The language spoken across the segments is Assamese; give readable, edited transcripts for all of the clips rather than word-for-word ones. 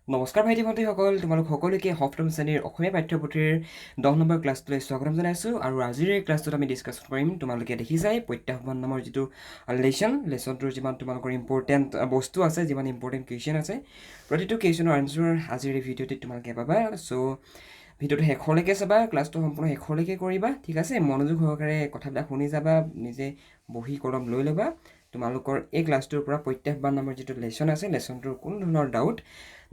নমস্কাৰ ভাইটি ভণ্টিসকল, তোমালোক সকলোকে সপ্তম শ্ৰেণীৰ অসমীয়া পাঠ্যপুথিৰ 10 নম্বৰ ক্লাছটোলৈ স্বাগতম জনাইছোঁ। আৰু আজিৰ এই ক্লাছটোত আমি ডিছকাছ কৰিম, তোমালোকে দেখিছাই প্ৰত্যাহ্বান নামৰ যিটো লেচনটোৰ যিমান তোমালোকৰ ইম্পৰ্টেণ্ট বস্তু আছে, যিমান ইম্পৰ্টেণ্ট কুৱেশ্যন আছে, প্ৰতিটো কুৱেশ্যনৰ আনচাৰ আজিৰ এই ভিডিঅ'টিত তোমালোকে পাবা। চ' ভিডিঅ'টো শেষলৈকে চাবা, ক্লাছটো সম্পূৰ্ণ শেষলৈকে কৰিবা, ঠিক আছে। মনোযোগ সহকাৰে কথাবিলাক শুনি যাবা, নিজে বহি কলম লৈ ল'বা। তোমালোকৰ এই ক্লাছটোৰ পৰা প্ৰত্যাহ্বান নামৰ যিটো লেচন আছে, লেচনটোৰ কোনো ধৰণৰ ডাউট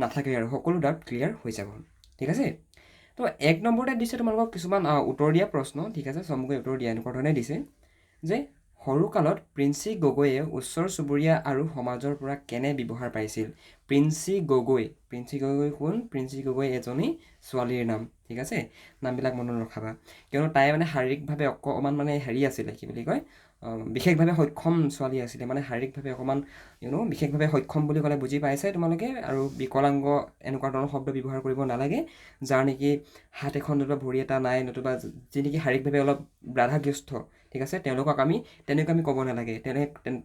নাথাকে আৰু সকলো ডাউট ক্লিয়াৰ হৈ যাব, ঠিক আছে। তো 1 নম্বৰতে দিছে তোমালোকক কিছুমান উত্তৰ দিয়া প্ৰশ্ন, ঠিক আছে। চমুকৈ উত্তৰ দিয়া এনেকুৱা ধৰণে দিছে যে সৰুকালত প্ৰিন্সি গগৈয়ে ওচৰ চুবুৰীয়া আৰু সমাজৰ পৰা কেনে ব্যৱহাৰ পাইছিল। প্ৰিন্সি গগৈ কোন? প্ৰিন্সি গগৈ এজনী ছোৱালীৰ নাম, ঠিক আছে। নামবিলাক মনত ৰখাবা, কিয়নো তাই মানে শাৰীৰিকভাৱে অকণমান মানে হেৰি আছিলে, কি বুলি কয়, বিশেষভাৱে সক্ষম ছোৱালী আছিলে, মানে শাৰীৰিকভাৱে অকণমান বিশেষভাৱে সক্ষম বুলি ক'লে বুজি পাইছে তোমালোকে। আৰু বিকলাংগ এনেকুৱা ধৰণৰ শব্দ ব্যৱহাৰ কৰিব নালাগে, যাৰ নেকি হাত এখন নতুবা ভৰি এটা নাই, নতুবা যি নেকি শাৰীৰিকভাৱে অলপ বাধাগ্ৰস্ত, ঠিক আছে, তেওঁলোকক আমি তেনেকৈ ক'ব নালাগে।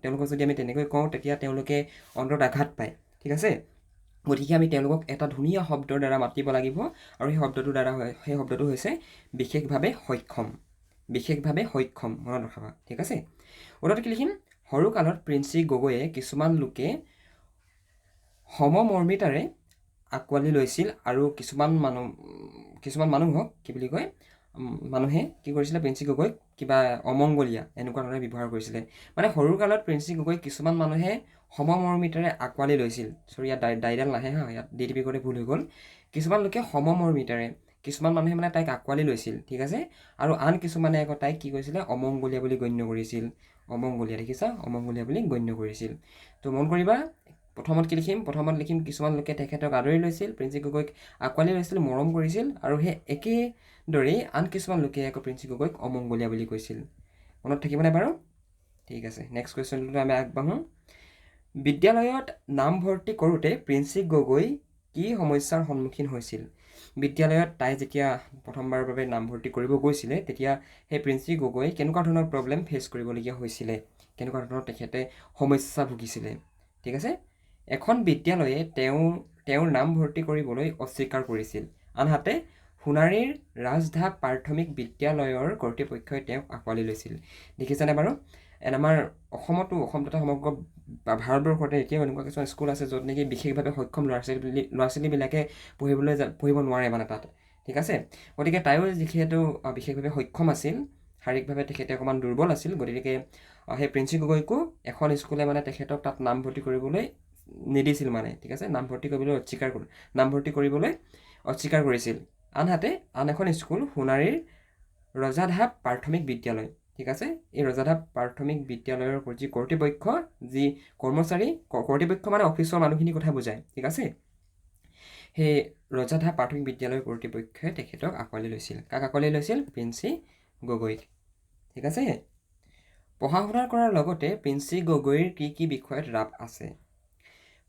তেওঁলোকক যদি আমি তেনেকৈ কওঁ, তেতিয়া তেওঁলোকে অন্তৰত আঘাত পায়, ঠিক আছে। গতিকে আমি তেওঁলোকক এটা ধুনীয়া শব্দৰ দ্বাৰা মাতিব লাগিব, আৰু সেই শব্দটো হৈছে বিশেষভাৱে সক্ষম, মনত ৰখাবা, ঠিক আছে। উত্তৰটো কি লিখিম? সৰুকালত প্ৰিন্সি গগৈয়ে কিছুমান সমমৰ্মিতাৰে আঁকোৱালি লৈছিল, আৰু কিছুমান মানুহক কি বুলি কয়, মানুহে কি কৰিছিলে, প্ৰিন্সি গগৈক কিবা অমংগলীয়া এনেকুৱা ধৰণে ব্যৱহাৰ কৰিছিলে। মানে সৰুকালত প্ৰিন্সি গগৈক কিছুমান মানুহে সমমৰ্মিতাৰে আঁকোৱালি লৈছিল। চৰি, ইয়াত দাইডাল নাহে হা, ইয়াত ডি টি পি কৰি ভুল হৈ গ'ল। কিছুমান লোকে সমমৰ্মিতাৰে, কিছুমান মানুহে মানে তাইক আঁকোৱালি লৈছিল, ঠিক আছে। আৰু আন কিছুমানে আকৌ তাইক কি কৰিছিলে, অমংগলীয়া বুলি গণ্য কৰিছিল। অমংগলীয়া, দেখিছা, অমংগলীয়া বুলি গণ্য কৰিছিল। তো মন কৰিবা, প্ৰথমত কি লিখিম? প্ৰথমত লিখিম কিছুমান লোকে তেখেতক আদৰি লৈছিল, প্ৰিন্সি গগৈক আঁকোৱালি লৈছিল, মৰম কৰিছিল, আৰু সেই একেদৰেই আন কিছুমান লোকে আকৌ প্ৰিন্সি গগৈক অমংগলীয়া বুলি কৈছিল। মনত থাকিবনে বাৰু? ঠিক আছে, নেক্সট কুৱেশ্যনটোলৈ আমি আগবাঢ়োঁ। বিদ্যালয়ত নামভৰ্তি কৰোঁতে প্ৰিন্সি গগৈ কি সমস্যাৰ সন্মুখীন হৈছিল? বিদ্যালয়ত তাই যেতিয়া প্ৰথমবাৰৰ বাবে নামভৰ্তি কৰিব গৈছিলে, তেতিয়া সেই প্ৰিন্সি গগৈ কেনেকুৱা ধৰণৰ প্ৰব্লেম ফেচ কৰিবলগীয়া হৈছিলে, কেনেকুৱা ধৰণৰ তেখেতে সমস্যা ভুগিছিলে, ঠিক আছে। এখন বিদ্যালয়ে তেওঁৰ নামভৰ্তি কৰিবলৈ অস্বীকাৰ কৰিছিল, আনহাতে সোণাৰীৰ ৰাজধাপ প্ৰাথমিক বিদ্যালয়ৰ কৰ্তৃপক্ষই তেওঁক আঁকোৱালি লৈছিল। দেখিছেনে বাৰু? আমাৰ অসম তথা সমগ্ৰ ভাৰতবৰ্ষতে এতিয়াও এনেকুৱা কিছুমান স্কুল আছে য'ত নেকি বিশেষভাৱে সক্ষম ল'ৰা ছোৱালীবিলাকে পঢ়িব নোৱাৰে মানে তাত, ঠিক আছে। গতিকে তাইও যিহেতু বিশেষভাৱে সক্ষম আছিল, শাৰীৰিকভাৱে তেখেতে অকণমান দুৰ্বল আছিল, গতিকে সেই প্ৰিন্সি গগৈকো এখন স্কুলে মানে তেখেতক তাত নামভৰ্তি কৰিবলৈ নিদিছিল মানে, ঠিক আছে। নামভৰ্তি কৰিবলৈ অস্বীকাৰ কৰিছিল। আনহাতে আন এখন স্কুল সোণাৰীৰ ৰজাধাপ প্ৰাথমিক বিদ্যালয়, ঠিক আছে। এই ৰজাধাপ প্ৰাথমিক বিদ্যালয়ৰ যি কৰ্তৃপক্ষ, যি কৰ্তৃপক্ষ মানে অফিচৰ মানুহখিনিৰ কথা বুজায়, ঠিক আছে। সেই ৰজাধাপ প্ৰাথমিক বিদ্যালয়ৰ কৰ্তৃপক্ষই তেখেতক আঁকোৱালি লৈছিল। কাক আঁকোৱালি লৈছিল? প্ৰিন্সি গগৈক, ঠিক আছে। পঢ়া শুনা কৰাৰ লগতে প্ৰিন্সি গগৈৰ কি কি বিষয়ত ৰাপ আছে?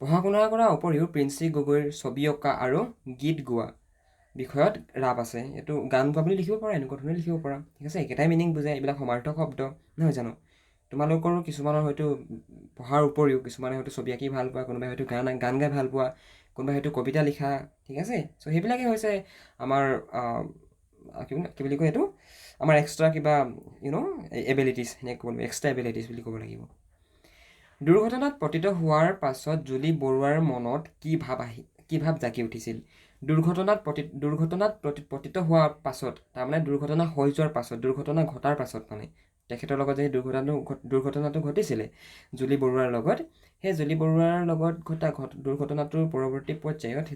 পঢ়া শুনা কৰাৰ উপৰিও প্ৰিন্সি গগৈৰ ছবি অঁকা আৰু গীত গোৱা বিষয়ত ৰাপ আছে। এইটো গান গোৱা বুলি লিখিব পাৰা, এনেকুৱা ধৰণে লিখিব পাৰা, ঠিক আছে। একেটাই মিনিং বুজায়, এইবিলাক সমাৰ্থক শব্দ নহয় জানো। তোমালোকৰো কিছুমানৰ হয়তো পঢ়াৰ উপৰিও কিছুমানে হয়তো ছবি আঁকি ভাল পোৱা, কোনোবাই হয়তো গান গাই ভাল পোৱা, কোনোবাই হয়তো কবিতা লিখা, ঠিক আছে। চ' সেইবিলাকে হৈছে আমাৰ কি বুলি কয় এইটো, আমাৰ এক্সট্ৰা কিবা এবিলিটিছ, সেনেকৈ ক'ব লাগিব, এক্সট্ৰা এবিলিটিছ বুলি ক'ব লাগিব। দুৰ্ঘটনাত পতিত হোৱাৰ পাছত জুলি বৰুৱাৰ মনত কি ভাৱ জাগি উঠিছিল? দুৰ্ঘটনাত পতিত হোৱাৰ পাছত, তাৰমানে দুৰ্ঘটনা হৈ যোৱাৰ পাছত, দুৰ্ঘটনা ঘটাৰ পাছত, মানে তেখেতৰ লগত যে দুৰ্ঘটনাটো ঘটিছিলে জুলি বৰুৱাৰ লগত, সেই জুলি বৰুৱাৰ লগত ঘটা দুৰ্ঘটনাটোৰ পৰৱৰ্তী পৰ্যায়ত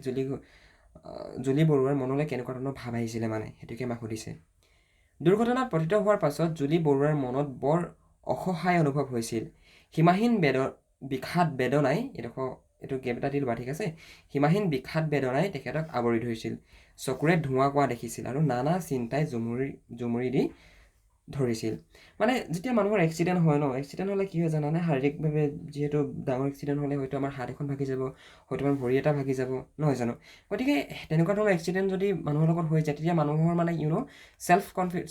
জুলি বৰুৱাৰ মনলৈ কেনেকুৱা ধৰণৰ ভাৱ আহিছিলে, মানে সেইটোকে আমাক সুধিছে। দুৰ্ঘটনাত পতিত হোৱাৰ পাছত জুলি বৰুৱাৰ মনত বৰ অসহায় অনুভৱ হৈছিল। সীমাহীন বিষাদ বেদনাই, এইটো গেপ এটা দি ল'বা, ঠিক আছে। সীমাহীন বিষাদ বেদনাই তেখেতক আৱৰি ধৰিছিল, চকুৰে ধোঁৱা কোৱা দেখিছিল, আৰু নানা চিন্তাই জুমুৰি দি ধৰিছিল। মানে যেতিয়া মানুহৰ এক্সিডেণ্ট হয় ন, এক্সিডেণ্ট হ'লে কি হয় জানানে, শাৰীৰিকভাৱে যিহেতু ডাঙৰ এক্সিডেণ্ট হ'লে হয়তো আমাৰ হাত এখন ভাগি যাব, হয়তো আমাৰ ভৰি এটা ভাগি যাব, নহয় জানো। গতিকে তেনেকুৱা ধৰণৰ এক্সিডেণ্ট যদি মানুহৰ লগত হৈ যায়, তেতিয়া মানুহৰ মানে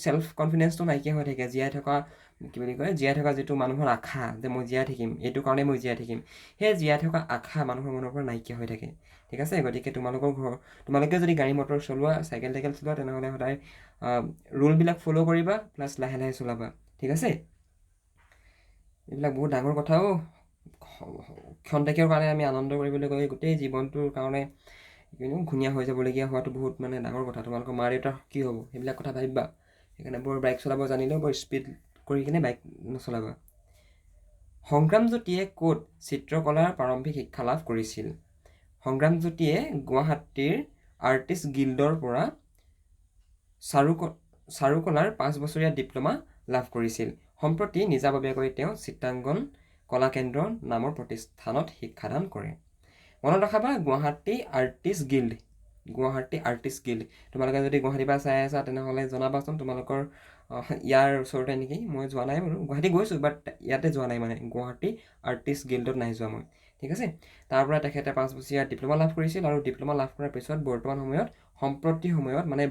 চেল্ফ কনফিডেঞ্চটো নাইকিয়া হৈ থাকে। জীয়াই থকা যিটো মানুহৰ আশা যে মই জীয়াই থাকিম, এইটো কাৰণে মই জীয়াই থাকিম, সেই জীয়াই থকা আশা মানুহৰ মনৰ পৰা নাইকিয়া হৈ থাকে, ঠিক আছে। গতিকে তোমালোকে যদি গাড়ী মটৰ চলোৱা, চাইকেল চলোৱা, তেনেহ'লে সদায় ৰুলবিলাক ফ'ল' কৰিবা, প্লাছ লাহে লাহে চলাবা। ঠিক আছে। এইবিলাক বহুত ডাঙৰ কথাও। ক্ষন্তেকৰ কাৰণে আমি আনন্দ কৰিবলৈ গৈ গোটেই জীৱনটোৰ কাৰণে ঘূণীয়া হৈ যাবলগীয়া হোৱাটো বহুত মানে ডাঙৰ কথা। তোমালোকৰ মা দেউতাৰ কি হ'ব সেইবিলাক কথা ভাবিবা। সেইকাৰণে বৰ বাইক চলাব জানিলেও বৰ স্পীড কৰি কিনে বাইক নচলাবা। সংগ্ৰামজ্যোতিয়ে ক'ত চিত্ৰকলাৰ প্ৰাৰম্ভিক শিক্ষা লাভ কৰিছিল? সংগ্ৰামজ্যোতিয়ে গুৱাহাটীৰ আৰ্টিষ্ট গিল্ডৰ পৰা চাৰুকলাৰ 5 বছৰীয়া ডিপ্ল'মা লাভ কৰিছিল। সম্প্ৰতি নিজাববীয়াকৈ তেওঁ চিত্ৰাংকন কলা কেন্দ্ৰ নামৰ প্ৰতিষ্ঠানত শিক্ষাদান কৰে। মনত ৰাখাবা, Guwahati artist guild. Guwahati artist guild. তোমালোকে যদি গুৱাহাটীৰ পৰা চাই আছা তেনেহ'লে জনাবাচোন, তোমালোকৰ ইয়াৰ ওচৰতে নেকি। মই যোৱা নাই বাৰু, গুৱাহাটী গৈছোঁ, বাট ইয়াতে যোৱা নাই, মানে গুৱাহাটী আৰ্টিষ্ট গিল্ডত নাই যোৱা মই। ঠিক আছে। তাৰ পৰা তেখেতে 5 বছৰীয়া ডিপ্ল'মা লাভ কৰিছিল, আৰু ডিপ্ল'মা লাভ কৰাৰ পিছত বৰ্তমান সময়ত সম্প্ৰতি সময়ত মানে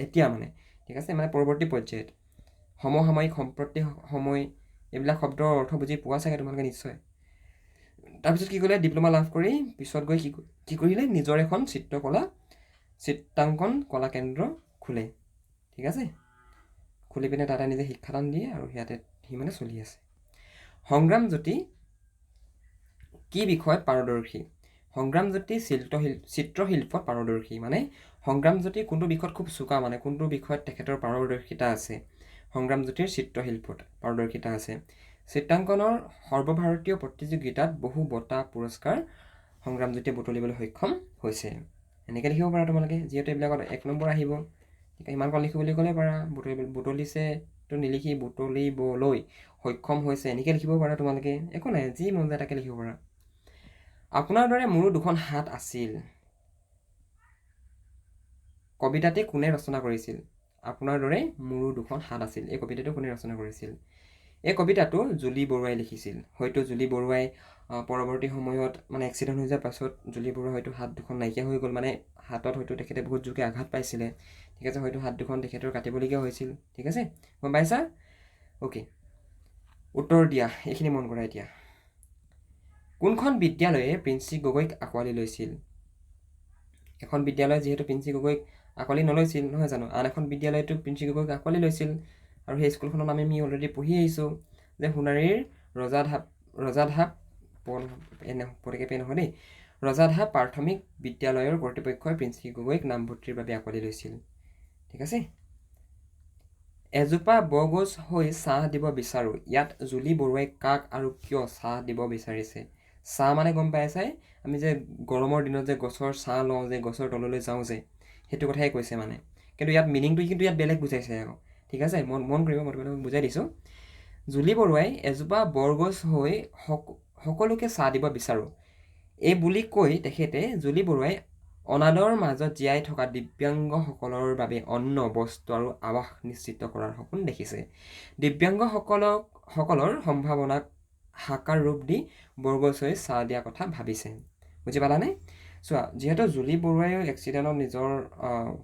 এতিয়া মানে, ঠিক আছে, মানে পৰৱৰ্তী পৰ্যায়ত সমসাময়িক সম্প্ৰতি সময় এইবিলাক শব্দৰ অৰ্থ বুজি পোৱা চাগে তোমালোকে নিশ্চয়। তাৰপিছত কি কৰিলে, ডিপ্ল'মা লাভ কৰি পিছত গৈ কি কৰিলে, নিজৰ এখন চিত্ৰাংকন কলা কেন্দ্ৰ খোলে। ঠিক আছে। খুলি পিনে তাতে নিজে শিক্ষাদান দিয়ে, আৰু সিয়াতে সি মানে চলি আছে। সংগ্ৰামজ্যোতি কি বিষয়ত পাৰদৰ্শী? সংগ্ৰামজ্যোতি চিত্ৰশিল্পত পাৰদৰ্শী। মানে সংগ্ৰামজ্যোতি কোনটো বিষয়ত খুব চোকা, মানে কোনটো বিষয়ত তেখেতৰ পাৰদৰ্শিতা আছে? সংগ্ৰামজ্যোতিৰ চিত্ৰশিল্পত পাৰদৰ্শিতা আছে। চিত্ৰাংকনৰ সৰ্বভাৰতীয় প্ৰতিযোগিতাত বহু বঁটা পুৰস্কাৰ সংগ্ৰামজ্যোতিয়ে বুটলিবলৈ সক্ষম হৈছে। এনেকৈ লিখিব পাৰা তোমালোকে, যিহেতু এইবিলাকত 1 নম্বৰ আহিব। ইমান কণ লিখিবলৈ ক'লে পাৰা। বুটলিছে তো নিলিখি বুটলিবলৈ সক্ষম হৈছে, এনেকৈ লিখিব পাৰা তোমালোকে। একো নাই, যি মন যায় তাকে লিখিব পাৰা। আপোনাৰ দৰে মোৰো 2খন হাত আছিল কবিতাটি কোনে ৰচনা কৰিছিল? আপোনাৰ দৰে মোৰো 2খন হাত আছিল, এই কবিতাটো কোনে ৰচনা কৰিছিল? এই কবিতাটো জুলি বৰুৱাই লিখিছিল। হয়তো জুলি বৰুৱাই পৰৱৰ্তী সময়ত মানে এক্সিডেণ্ট হৈ যোৱাৰ পাছত জুলি বৰুৱাই হয়তো হাত 2খন নাইকিয়া হৈ গ'ল, মানে হাতত হয়তো তেখেতে বহুত জোৰকৈ আঘাত পাইছিলে। ঠিক আছে। হয়তো হাত 2খন তেখেতৰ কাটিবলগীয়া হৈছিল। ঠিক আছে, গম পাইছা? অ'কে, উত্তৰ দিয়া, এইখিনি মন কৰা এতিয়া। কোনখন বিদ্যালয়ে প্ৰিন্সি গগৈক আঁকোৱালি লৈছিল? এখন বিদ্যালয়ে যিহেতু প্ৰিন্সি গগৈক আঁকোৱালি নলৈছিল নহয় জানো, আন এখন বিদ্যালয়তো প্ৰিন্সি গগৈক আঁকোৱালি লৈছিল। আৰু সেই স্কুলখনৰ নাম আমি অলৰেডি পঢ়ি আহিছোঁ, যে সোণাৰীৰ ৰজাধাপ পদকে নহয় দেই, ৰজাধাপ প্ৰাথমিক বিদ্যালয়ৰ কৰ্তৃপক্ষই প্ৰিন্সি গগৈক নামভৰ্তিৰ বাবে আঁকোৱালি লৈছিল। ঠিক আছে। এজোপা বৰগছ হৈ ছাঁ দিব বিচাৰোঁ, ইয়াত জুলি বৰুৱাই কাক আৰু কিয় ছাঁ দিব বিচাৰিছে? ছাঁ মানে গম পাইছাই, আমি যে গৰমৰ দিনত যে গছৰ ছাঁ লওঁ, যে গছৰ তললৈ যাওঁ যে, সেইটো কথাই কৈছে মানে। কিন্তু ইয়াত মিনিংটো কিন্তু ইয়াত বেলেগ বুজাইছে আকৌ। ঠিক আছে, মন কৰিব, মই তোমালোকক বুজাই দিছোঁ। জুলি বৰুৱাই এজোপা বৰগছ হৈ সকলোকে ছাঁ দিব বিচাৰোঁ, এই বুলি কৈ তেখেতে জুলি বৰুৱাই অনাদৰ মাজত জীয়াই থকা দিব্যাংগসকলৰ বাবে অন্ন, বস্ত্ৰ আৰু আৱাস নিশ্চিত কৰাৰ সপোন দেখিছে। দিব্যাংগসকলৰ সম্ভাৱনাক সাকাৰ ৰূপ দি বৰগছ হৈ ছাঁ দিয়া কথা ভাবিছে। বুজি পালানে? চোৱা, যিহেতু জুলি বৰুৱাইও এক্সিডেণ্টত নিজৰ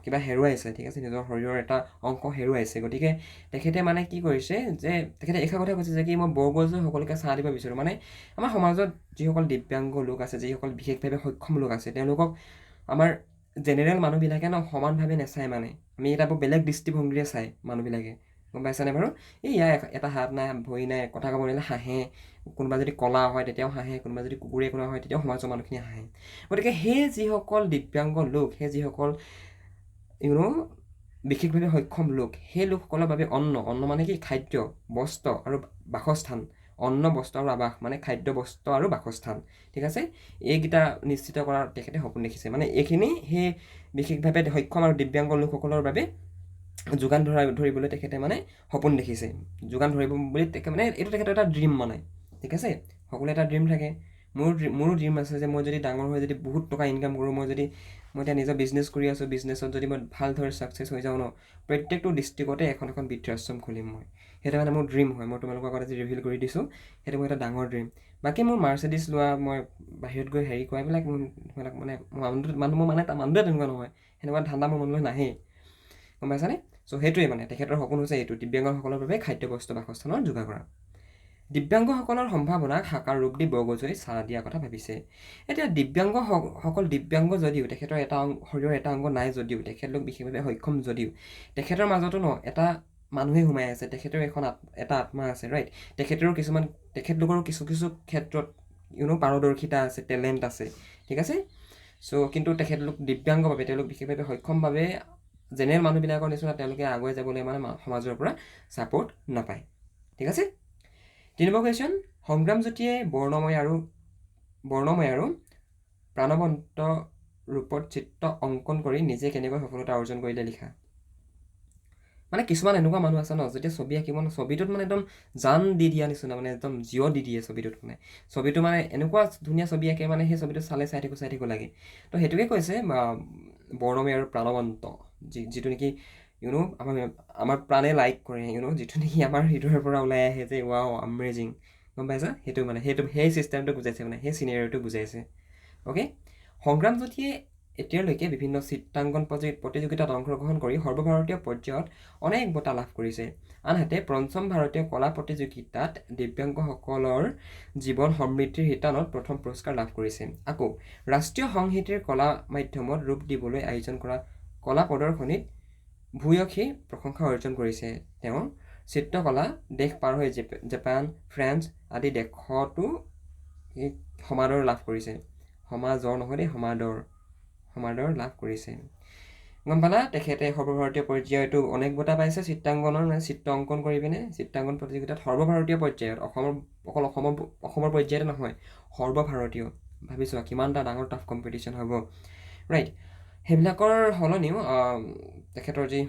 কিবা হেৰুৱাইছে, ঠিক আছে, নিজৰ শৰীৰৰ এটা অংশ হেৰুৱাইছে। গতিকে তেখেতে মানে কি কৰিছে, যে তেখেতে এইষাৰ কথা কৈছে যে কি মই বৰগছ হৈ সকলোকে ছাঁ দিব বিচাৰোঁ। মানে আমাৰ সমাজত যিসকল দিব্যাংগ লোক আছে, যিসকল বিশেষভাৱে সক্ষম লোক আছে, তেওঁলোকক আমাৰ জেনেৰেল মানুহবিলাকে সমানভাৱে নাচায়। মানে আমি এটা বৰ বেলেগ দৃষ্টিভংগীৰে চায় মানুহবিলাকে, গম পাইছানে বাৰু? ইয়াৰ এটা হাত নাই, ভৰি নাই, কথা ক'ব নোৱাৰিলে হাঁহে, কোনোবা যদি কলা হয় তেতিয়াও হাঁহে, কোনোবা যদি কুকুৰে কোনোবা হয় তেতিয়াও সমাজৰ মানুহখিনি হাঁহে। গতিকে সেই যিসকল দিব্যাংগ লোক, সেই যিসকল বিশেষভাৱে সক্ষম লোক, সেই লোকসকলৰ বাবে অন্ন মানে কি, খাদ্য, বস্ত্ৰ আৰু বাসস্থান। অন্ন, বস্ত্ৰ আৰু আৱাস মানে খাদ্য, বস্ত্ৰ আৰু বাসস্থান। ঠিক আছে, এইকেইটা নিশ্চিত কৰাৰ তেখেতে সপোন দেখিছে। মানে এইখিনি সেই বিশেষভাৱে সক্ষম আৰু দিব্যাংগ লোকসকলৰ বাবে যোগান ধৰিবলৈ তেখেতে মানে সপোন দেখিছে। যোগান ধৰিব বুলি মানে এইটো তেখেতৰ এটা ড্ৰিম মানে। ঠিক আছে, সকলোৰে এটা ড্ৰিম থাকে। মোৰো ড্ৰিম আছে যে মই যদি ডাঙৰ হৈ যদি বহুত টকা ইনকাম কৰোঁ, মই এতিয়া নিজৰ বিজনেছ কৰি আছোঁ, বিজনেছত যদি মই ভালদৰে ছাকচেছ হৈ যাওঁ প্ৰত্যেকটো ডিষ্ট্ৰিক্টতে এখন বৃদ্ধাশ্ৰম খুলিম মই। সেইটো মানে মোৰ ড্ৰিম হয়। মই তোমালোকৰ আগত আজি ৰিভিল কৰি দিছোঁ, সেইটো মোৰ এটা ডাঙৰ ড্ৰিম। বাকী মোৰ মাৰ্চেডিছ লোৱা, মই বাহিৰত গৈ হেৰি কৰা, এইবিলাক মানে মানুহটোৱে তেনেকুৱা নহয়, সেনেকুৱা ধান্দা মোৰ মনলৈ নাহেই, গম পাইছানে? চ' সেইটোৱে মানে তেখেতৰ সপোন হৈছে এইটো, দিব্যাংগসকলৰ বাবে খাদ্য, বস্তু, বাসস্থানৰ যোগাৰ কৰা। দিব্যাংগসকলৰ সম্ভাৱনাক সাকাৰ ৰূপ দি বৰগজুৱে চাহ দিয়াৰ কথা ভাবিছে। এতিয়া দিব্যাংগ যদিও তেখেতৰ শৰীৰৰ এটা অংগ নাই যদিও, তেখেতলোক বিশেষভাৱে সক্ষম যদিও, তেখেতৰ মাজতো এটা মানুহে সোমাই আছে, তেখেতৰ এটা আত্মা আছে, ৰাইট? তেখেতলোকৰো কিছু ক্ষেত্ৰত পাৰদৰ্শিতা আছে, টেলেণ্ট আছে, ঠিক আছে? কিন্তু তেখেতলোক দিব্যাংগভাৱে, তেওঁলোক বিশেষভাৱে সক্ষমভাৱে জেনেৰেল মানুহবিলাকৰ নিচিনা তেওঁলোকে আগুৱাই যাবলৈ সমাজৰ পৰা ছাপোৰ্ট নাপায়, ঠিক আছে? 3 নম্বৰ কুৱেশ্যন, সংগ্ৰামজ্যোতিয়ে বৰ্ণময় আৰু প্ৰাণৱন্ত ৰূপত চিত্ৰ অংকন কৰি নিজে কেনেকৈ সফলতা অৰ্জন কৰিলে লিখা। কিছুমান এনেকুৱা মানুহ আছে যেতিয়া ছবি আঁকিব ছবিটোত একদম জান দি দিয়া নিচিনা, একদম জীৱ দি দিয়ে ছবিটোত। ছবিটো এনেকুৱা ধুনীয়া ছবি আঁকে, সেই ছবিটো চাই থাকিব লাগে। তো সেইটোকে কৈছে বৰ্ণময় আৰু প্ৰাণৱন্ত, যিটো নেকি আমাৰ প্ৰাণে লাইক কৰে, যিটো নেকি আমাৰ হৃদয়ৰ পৰা ওলাই আহে যে ৱাও আমেজিং, গম পাইছা? সেই চিষ্টেমটো বুজাইছে, সেই চিনেৰিঅ'টো বুজাইছে। অ'কে, সংগ্ৰামজ্যোতিয়ে এতিয়ালৈকে বিভিন্ন চিত্ৰাংকন প্ৰতিযোগিতাত অংশগ্ৰহণ কৰি সৰ্বভাৰতীয় পৰ্যায়ত অনেক বঁটা লাভ কৰিছে। আনহাতে পঞ্চম ভাৰতীয় কলা প্ৰতিযোগিতাত দিব্যাংগসকলৰ জীৱন সমৃদ্ধিৰ শিতানত প্ৰথম পুৰস্কাৰ লাভ কৰিছে। আকৌ ৰাষ্ট্ৰীয় সংহতিৰ কলা মাধ্যমত ৰূপ দিবলৈ আয়োজন কৰা কলা প্ৰদৰ্শনীত ভূয়সী প্ৰশংসা অৰ্জন কৰিছে। তেওঁ চিত্ৰকলা দেশ পাৰ হৈ জাপান, ফ্ৰান্স আদি দেশতো সমাদৰ লাভ কৰিছে। সমাদৰ লাভ কৰিছে। গম পালা? তেখেতে সৰ্বভাৰতীয় পৰ্যায়তো অনেক বঁটা পাইছে চিত্ৰাংকনৰ, চিত্ৰ অংকন কৰি পিনে চিত্ৰাংকন প্ৰতিযোগিতাত সৰ্বভাৰতীয় পৰ্যায়ত, অকল অসমৰ পৰ্যায়তে নহয়, সৰ্বভাৰতীয়। ভাবিছোৱা কিমান এটা ডাঙৰ টাফ কম্পিটিশ্যন হ'ব, ৰাইট? সেইবিলাকৰ সলনিও তেখেতৰ যি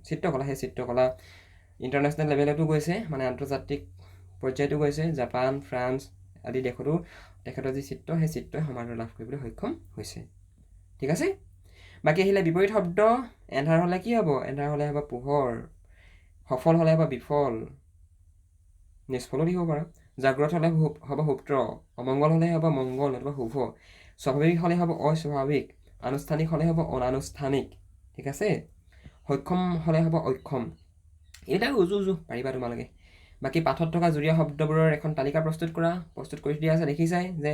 চিত্ৰকলা, সেই চিত্ৰকলা ইণ্টাৰনেশ্যনেল লেভেলতো গৈছে, আন্তৰ্জাতিক পৰ্যায়তো গৈছে, জাপান, ফ্ৰান্স আদি দেশতো তেখেতৰ যি চিত্ৰ, সেই চিত্ৰই সমাদৰ লাভ কৰিবলৈ সক্ষম হৈছে, ঠিক আছে? বাকী আহিলে বিপৰীত শব্দ। এন্ধাৰ হ'লে কি হ'ব? এন্ধাৰ হ'লে হ'ব পোহৰ, সফল হ'লে হ'ব বিফল, নিষ্ফলো দিব পাৰা। জাগ্ৰত হ'লে হ'ব সুপ্ত, অমংগল হ'লে হ'ব মংগল নতুবা শুভ, স্বাভাৱিক হ'লে হ'ব অস্বাভাৱিক, আনুষ্ঠানিক হ'লে হ'ব অনানুষ্ঠানিক, ঠিক আছে? সক্ষম হ'লে হ'ব অক্ষম। এইবিলাক উজু পাৰিবা তোমালোকে। বাকী পাঠত থকা জুৰীয়া শব্দবোৰৰ এখন তালিকা প্ৰস্তুত কৰি দিয়া আছে, দেখিছাই যে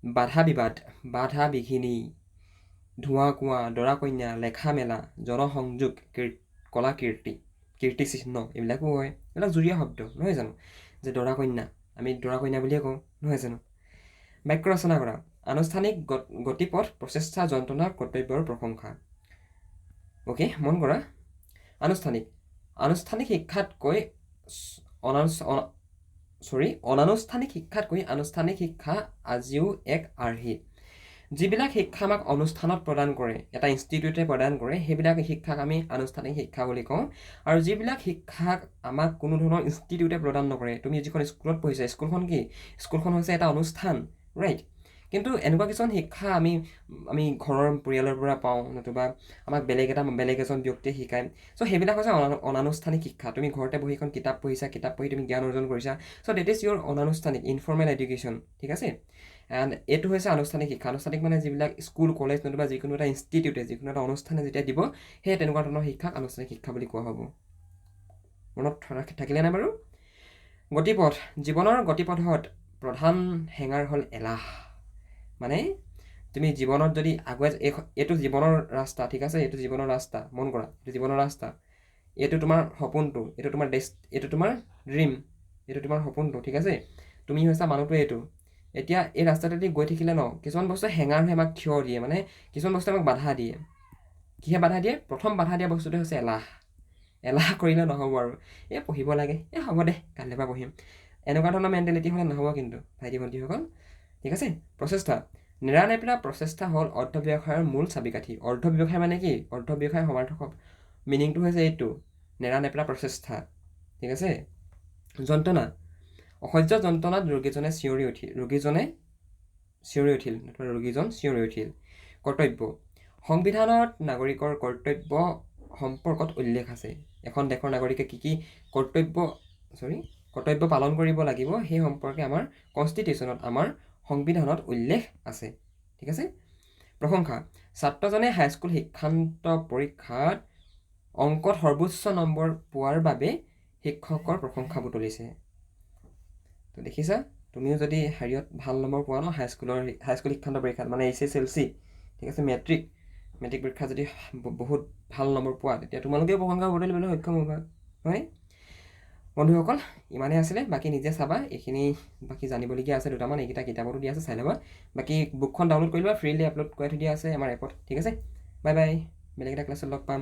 বাধা বিবাদ, বাধা বিঘিনি, ধোঁৱা কোঁৱা, দৰা কন্যা, লেখা মেলা, জনসংযোগ, কলা কীৰ্তি চিহ্ন, এইবিলাকো হয়। এইবিলাক জুৰীয়া শব্দ নহয় জানো? যে দৰা কন্যা, আমি দৰা কন্যা বুলিয়ে কওঁ, নহয় জানো? বাক্য ৰচনা কৰা। আনুষ্ঠানিক গতিপথ, প্ৰচেষ্টা, যন্ত্ৰণা, কৰ্তব্যৰ প্ৰশংসা। অ'কে, মন কৰা। অনানুষ্ঠানিক শিক্ষাতকৈ আনুষ্ঠানিক শিক্ষা আজিও এক আৰ্হি। যিবিলাক শিক্ষা আমাক অনুষ্ঠানত প্ৰদান কৰে, এটা ইনষ্টিটিউটে প্ৰদান কৰে, সেইবিলাক শিক্ষাক আমি আনুষ্ঠানিক শিক্ষা বুলি কওঁ। আৰু যিবিলাক শিক্ষাক আমাক কোনো ধৰণৰ ইনষ্টিটিউটে প্ৰদান নকৰে, তুমি যিখন স্কুলত পঢ়িছা, স্কুলখন কি? স্কুলখন হৈছে এটা অনুষ্ঠান, ৰাইট? কিন্তু এনেকুৱা কিছুমান শিক্ষা আমি ঘৰৰ পৰিয়ালৰ পৰা পাওঁ, নতুবা আমাক বেলেগ এজন ব্যক্তিয়ে শিকায়। সেইবিলাক হৈছে অনানুষ্ঠানিক শিক্ষা। তুমি ঘৰতে বহি এখন কিতাপ পঢ়িছা, কিতাপ পঢ়ি তুমি জ্ঞান অৰ্জন কৰিছা। ডেট ইজ ইয়ৰ অনানুষ্ঠানিক, ইনফৰ্মেল এডুকেশ্যন, ঠিক আছে? এণ্ড এইটো হৈছে আনুষ্ঠানিক শিক্ষা। আনুষ্ঠানিক যিবিলাক স্কুল, কলেজ নতুবা যিকোনো এটা ইনষ্টিটিউটে, যিকোনো এটা অনুষ্ঠানে যেতিয়া দিব, সেই তেনেকুৱা ধৰণৰ শিক্ষাক আনুষ্ঠানিক শিক্ষা বুলি কোৱা হ'ব। মনত থাকিলে নাই বাৰু? গতিপথ। জীৱনৰ গতিপথত প্ৰধান হেঙাৰ হ'ল এলাহ। তুমি জীৱনত যদি আগুৱাই, এইটো জীৱনৰ ৰাস্তা, ঠিক আছে? এইটো জীৱনৰ ৰাস্তা, মন কৰা, এইটো জীৱনৰ ৰাস্তা, এইটো তোমাৰ সপোনটো, এইটো তোমাৰ ড্ৰিম, এইটো তোমাৰ সপোনটো, ঠিক আছে? তুমি হৈছা মানুহটো এইটো। এতিয়া এই ৰাস্তাটোদি গৈ থাকিলে কিছুমান বস্তু হেঙাৰ হৈ আমাক থিয় দিয়ে, কিছুমান বস্তু আমাক বাধা দিয়ে। কিহে বাধা দিয়ে? প্ৰথম বাধা দিয়া বস্তুটো হৈছে এলাহ। এলাহ কৰিলে নহ'ব আৰু, পঢ়িব লাগে, হ'ব দে কাইলৈৰ পৰা পঢ়িম, এনেকুৱা ধৰণৰ মেণ্টেলিটি হ'লে নহ'ব কিন্তু ভাইটি ভণ্টিসকল, ঠিক আছে? প্ৰচেষ্টা। নেৰানেপেৰা প্ৰচেষ্টা হ'ল অৰ্থব্যৱসায়ৰ মূল চাবিকাঠি। অৰ্থব্যৱসায় মানে কি? অৰ্থব্যৱসায় সমাৰ্থক মিনিংটো হৈছে এইটো, নেৰানেপেৰা প্ৰচেষ্টা, ঠিক আছে? যন্ত্ৰণা। অসহ্য যন্ত্ৰণাত ৰোগীজন চিঞৰি উঠিল। কৰ্তব্য। সংবিধানত নাগৰিকৰ কৰ্তব্য সম্পৰ্কত উল্লেখ আছে। এখন দেশৰ নাগৰিকে কি কৰ্তব্য পালন কৰিব লাগিব, সেই সম্পৰ্কে আমাৰ কনষ্টিটিউশ্যনত, আমাৰ সংবিধানত উল্লেখ আছে, ঠিক আছে? প্ৰশংসা। ছাত্ৰজনে হাইস্কুল শিক্ষান্ত পৰীক্ষাত অংকত সৰ্বোচ্চ নম্বৰ পোৱাৰ বাবে শিক্ষকৰ প্ৰশংসা বুটলিছে। তো দেখিছা তুমিও যদি হেৰিয়ত ভাল নম্বৰ পোৱা ন হাইস্কুল শিক্ষান্ত পৰীক্ষাত মানে HSLC, ঠিক আছে, মেট্ৰিক পৰীক্ষাত যদি বহুত ভাল নম্বৰ পোৱা তেতিয়া তোমালোকেও প্ৰশংসা কৰিবলৈ দিবলৈ সক্ষম হ'বা, হয়। বন্ধুসকল ইমানেই আছিলে, বাকী নিজে চাবা, এইখিনি বাকী জানিবলগীয়া আছে দুটামান, এইকেইটা কিতাপতো দিয়া আছে, চাই ল'বা। বাকী বুকখন ডাউনলোড কৰি ল'বা, ফ্ৰীলি আপলোড কৰাই থৈ দিয়া আছে আমাৰ এপত, ঠিক আছে। বাই বাই, বেলেগ এটা ক্লাছত লগ পাম।